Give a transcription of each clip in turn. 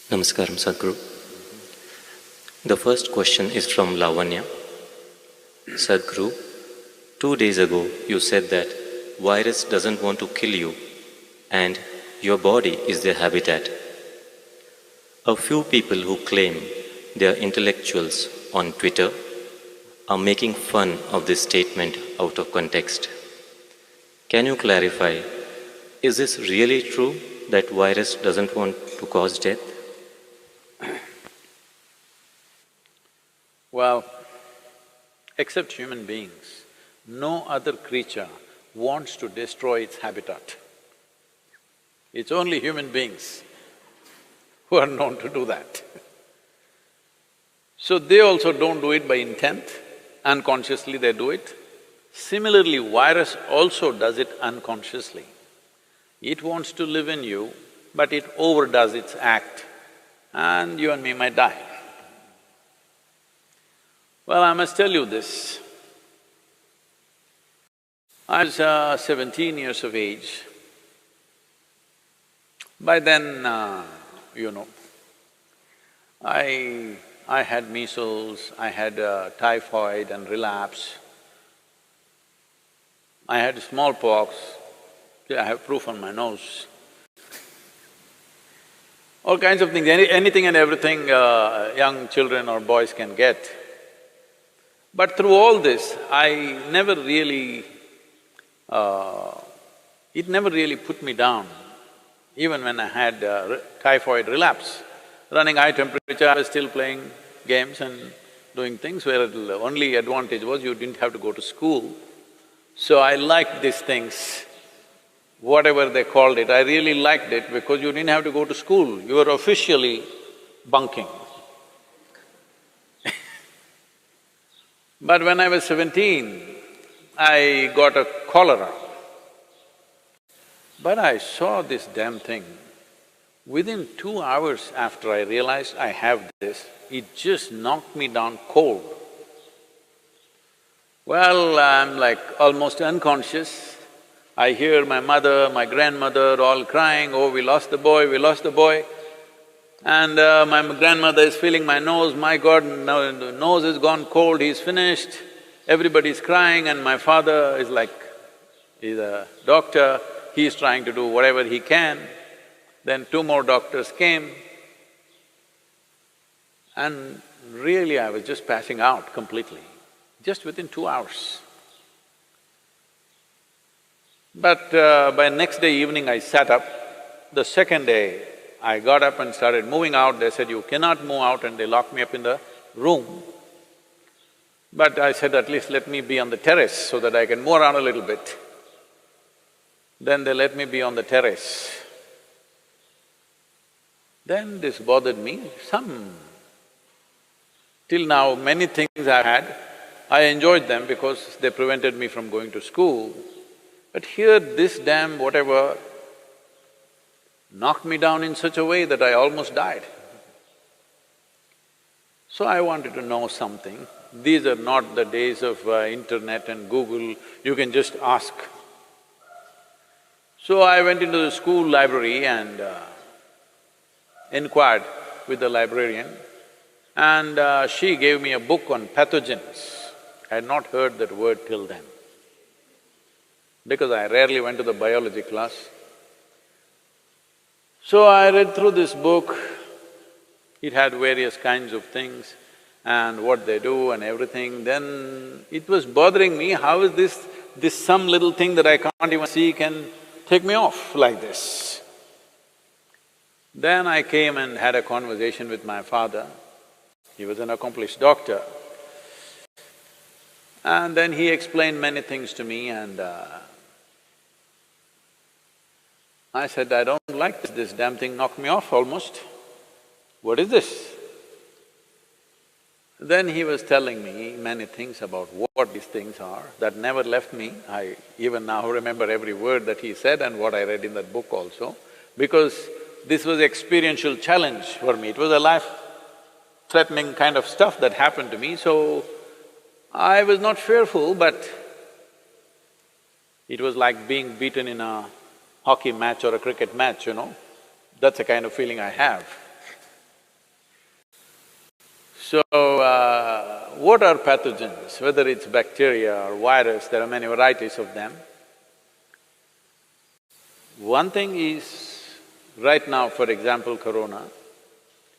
Namaskaram, Sadhguru. The first question is from Lavanya. Sadhguru, 2 days ago you said that virus doesn't want to kill you and your body is their habitat. A few people who claim they are intellectuals on Twitter are making fun of this statement out of context. Can you clarify, is this really true that virus doesn't want to cause death? Well, except human beings, no other creature wants to destroy its habitat. It's only human beings who are known to do that. So they also don't do it by intent, unconsciously they do it. Similarly, virus also does it unconsciously. It wants to live in you, but it overdoes its act, and you and me might die. Well, I must tell you this. I was 17 years of age. By then, I had measles, I had typhoid and relapse. I had smallpox, I have proof on my nose. All kinds of things, anything and everything young children or boys can get. But through all this, it never really put me down. Even when I had typhoid relapse, running high temperature, I was still playing games and doing things where the only advantage was you didn't have to go to school. So I liked these things, whatever they called it, I really liked it because you didn't have to go to school, you were officially bunking. But when I was 17, I got a cholera. But I saw this damn thing. Within 2 hours after I realized I have this, it just knocked me down cold. Well, I'm like almost unconscious. I hear my mother, my grandmother all crying, "Oh, we lost the boy, we lost the boy." And my grandmother is feeling my nose, "My God, no, the nose has gone cold, he's finished." Everybody's crying and my father is like, he's a doctor, he's trying to do whatever he can. Then 2 more doctors came and really I was just passing out completely, just within 2 hours. But by next day evening I sat up. The second day, I got up and started moving out. They said, "You cannot move out," and they locked me up in the room. But I said, "At least let me be on the terrace so that I can move around a little bit." Then they let me be on the terrace. Then this bothered me, till now many things I had, I enjoyed them because they prevented me from going to school. But here this damn whatever knocked me down in such a way that I almost died. So I wanted to know something. These are not the days of internet and Google, you can just ask. So I went into the school library and inquired with the librarian, and she gave me a book on pathogens. I had not heard that word till then, because I rarely went to the biology class. So I read through this book, it had various kinds of things and what they do and everything. Then it was bothering me, how is this some little thing that I can't even see can take me off like this? Then I came and had a conversation with my father. He was an accomplished doctor. And then he explained many things to me and I said, "I don't like this damn thing knocked me off almost. What is this?" Then he was telling me many things about what these things are, that never left me. I even now remember every word that he said and what I read in that book also, because this was experiential challenge for me. It was a life-threatening kind of stuff that happened to me, so I was not fearful, but it was like being beaten in a hockey match or a cricket match, That's the kind of feeling I have. So, what are pathogens? Whether it's bacteria or virus, there are many varieties of them. One thing is, right now, for example, corona,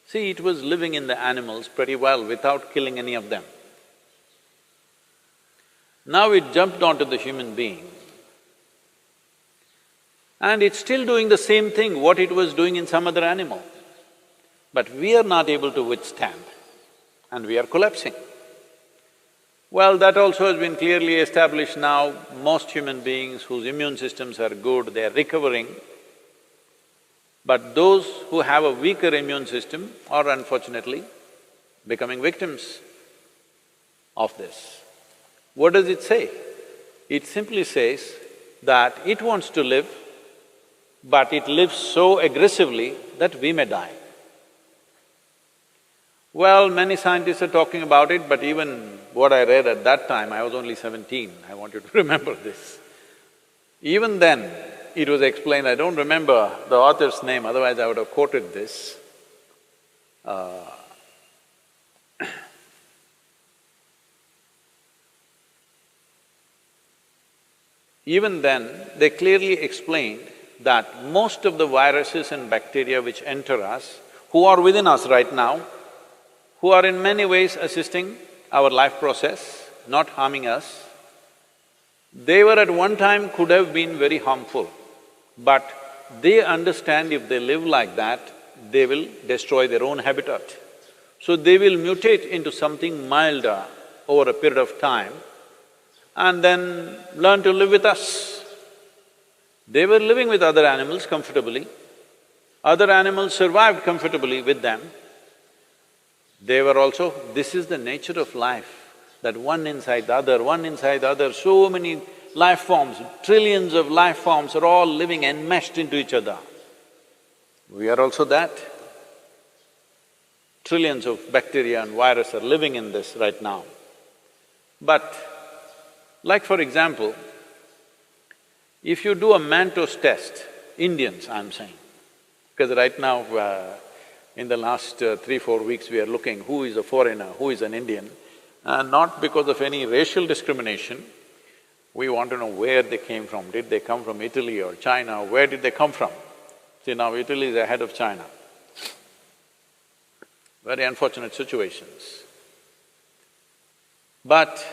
see, it was living in the animals pretty well without killing any of them. Now it jumped onto the human being, and it's still doing the same thing what it was doing in some other animal. But we are not able to withstand, and we are collapsing. Well, that also has been clearly established now. Most human beings whose immune systems are good, they are recovering. But those who have a weaker immune system are unfortunately becoming victims of this. What does it say? It simply says that it wants to live, but it lives so aggressively that we may die. Well, many scientists are talking about it, but even what I read at that time, I was only 17, I want you to remember this. Even then, it was explained, I don't remember the author's name, otherwise I would have quoted this. Even then, they clearly explained that most of the viruses and bacteria which enter us, who are within us right now, who are in many ways assisting our life process, not harming us, they were at one time could have been very harmful, but they understand if they live like that, they will destroy their own habitat. So they will mutate into something milder over a period of time and then learn to live with us. They were living with other animals comfortably, other animals survived comfortably with them. They were also… This is the nature of life, that one inside the other, so many life forms, trillions of life forms are all living enmeshed into each other. We are also that. Trillions of bacteria and virus are living in this right now. But like for example, if you do a Manto's test, Indians I'm saying, because right now in the last 3-4 weeks we are looking who is a foreigner, who is an Indian, not because of any racial discrimination, we want to know where they came from. Did they come from Italy or China, or where did they come from? See, now Italy is ahead of China. Very unfortunate situations. But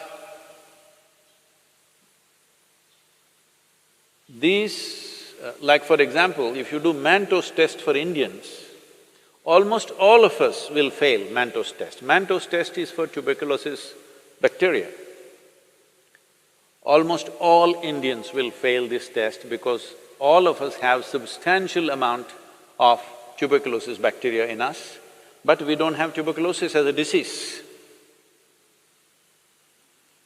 these… like for example, if you do Manto's test for Indians, almost all of us will fail Manto's test. Manto's test is for tuberculosis bacteria. Almost all Indians will fail this test because all of us have substantial amount of tuberculosis bacteria in us, but we don't have tuberculosis as a disease.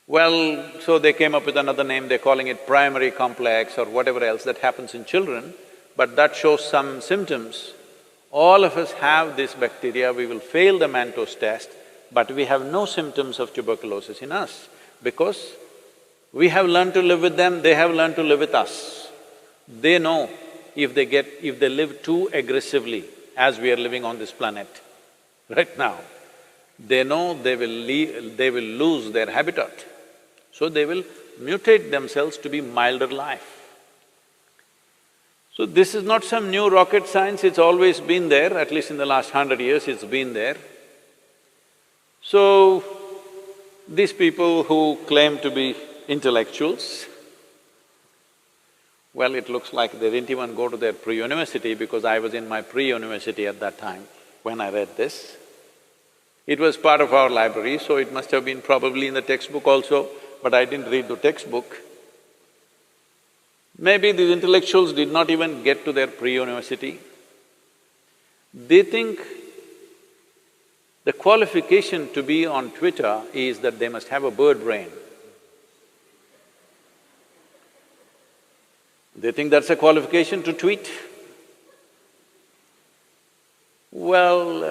Well, so they came up with another name, they're calling it primary complex or whatever else that happens in children, but that shows some symptoms. All of us have this bacteria, we will fail the Manto's test, but we have no symptoms of tuberculosis in us because we have learned to live with them, they have learned to live with us. They know if they live too aggressively as we are living on this planet right now, they know they will lose their habitat. So they will mutate themselves to be milder life. So this is not some new rocket science, it's always been there, at least in the last 100 years it's been there. So, these people who claim to be intellectuals, well, it looks like they didn't even go to their pre-university because I was in my pre-university at that time when I read this. It was part of our library, so it must have been probably in the textbook also, but I didn't read the textbook. Maybe these intellectuals did not even get to their pre-university. They think the qualification to be on Twitter is that they must have a bird brain. They think that's a qualification to tweet. Well,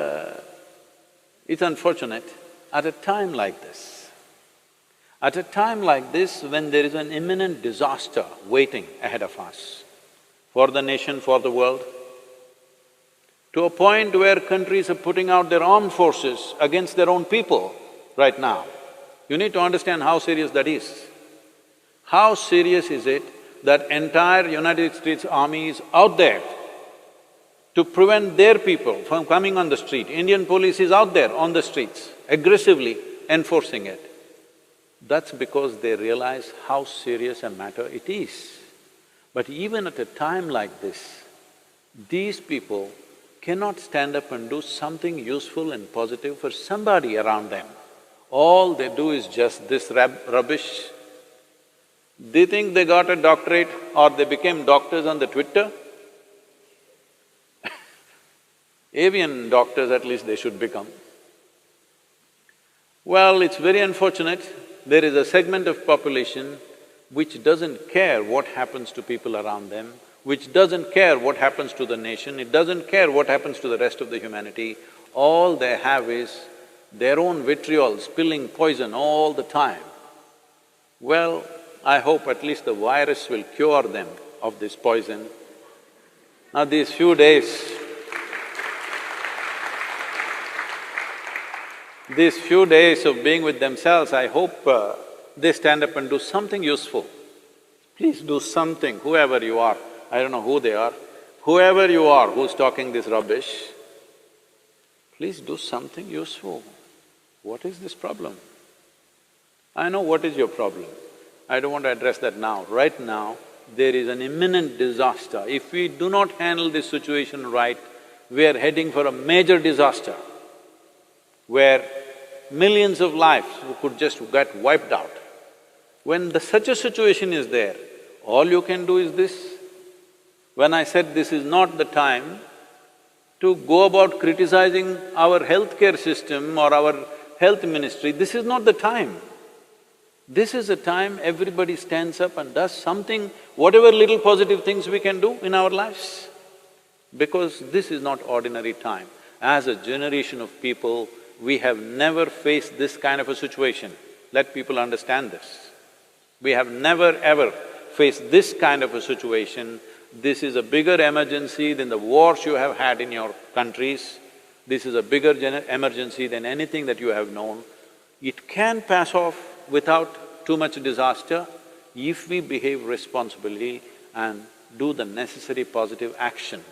it's unfortunate, at a time like this, when there is an imminent disaster waiting ahead of us, for the nation, for the world, to a point where countries are putting out their armed forces against their own people right now. You need to understand how serious that is. How serious is it that entire United States Army is out there to prevent their people from coming on the street? Indian police is out there on the streets, aggressively enforcing it. That's because they realize how serious a matter it is. But even at a time like this, these people cannot stand up and do something useful and positive for somebody around them. All they do is just this rubbish. They think they got a doctorate or they became doctors on the Twitter. Avian doctors at least they should become. Well, it's very unfortunate, there is a segment of population which doesn't care what happens to people around them, which doesn't care what happens to the nation, it doesn't care what happens to the rest of the humanity. All they have is their own vitriol, spilling poison all the time. Well, I hope at least the virus will cure them of this poison. Now these few days of being with themselves, I hope they stand up and do something useful. Please do something, whoever you are. I don't know who they are. Whoever you are who's talking this rubbish, please do something useful. What is this problem? I know what is your problem. I don't want to address that now. Right now, there is an imminent disaster. If we do not handle this situation right, we are heading for a major disaster where millions of lives could just get wiped out. When such a situation is there, all you can do is this. When I said this is not the time to go about criticizing our healthcare system or our health ministry, this is not the time. This is a time everybody stands up and does something, whatever little positive things we can do in our lives. Because this is not ordinary time. As a generation of people, we have never faced this kind of a situation. Let people understand this. We have never ever faced this kind of a situation. This is a bigger emergency than the wars you have had in your countries. This is a bigger emergency than anything that you have known. It can pass off without too much disaster if we behave responsibly and do the necessary positive action.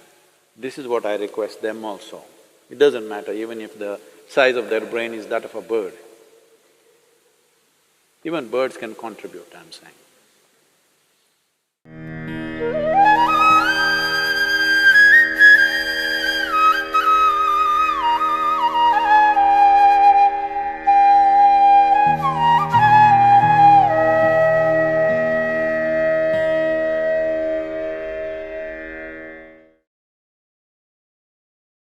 This is what I request them also. It doesn't matter even if the size of their brain is that of a bird. Even birds can contribute, I'm saying.